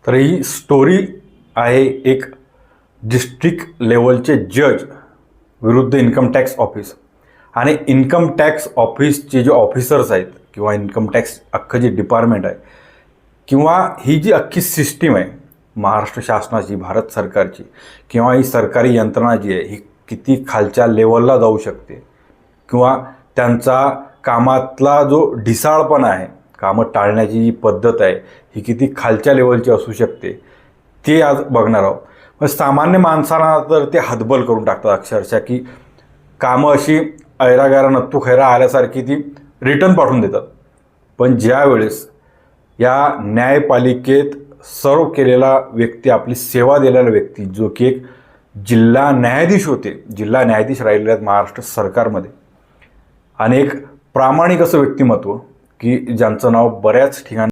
तर ही स्टोरी आहे एक डिस्ट्रिक्ट लेवलचे जज विरुद्ध इन्कम टॅक्स ऑफिस. आणि इन्कम टॅक्स ऑफिसचे जे ऑफिसर्स आहेत किंवा इन्कम टॅक्स अख्खं जे डिपार्टमेंट आहे किंवा ही जी अख्खी सिस्टीम आहे महाराष्ट्र शासनाची, भारत सरकारची, किंवा ही सरकारी यंत्रणा जी आहे ही किती खालच्या लेवलला जाऊ शकते किंवा त्यांचा कामातला जो ढिसाळपणा आहे, कामं टाळण्याची जी पद्धत आहे ही किती खालच्या लेवलची असू शकते ते आज बघणार आहोत. मग सामान्य माणसांना तर ते हतबल करून टाकतात अक्षरशः, की कामं अशी ऐरागैरा नत्तू खैरा आल्यासारखी ती रिटर्न पाठवून देतात. पण ज्या वेळेस या न्यायपालिकेत सर्व केलेला व्यक्ती, आपली सेवा दिलेला व्यक्ती, जो की एक जिल्हा न्यायाधीश होते, जिल्हा न्यायाधीश राहिलेले आहेत महाराष्ट्र सरकारमध्ये, आणि एक प्रामाणिक असं व्यक्तिमत्व की ज्यांचं नाव बऱ्याच ठिकाणी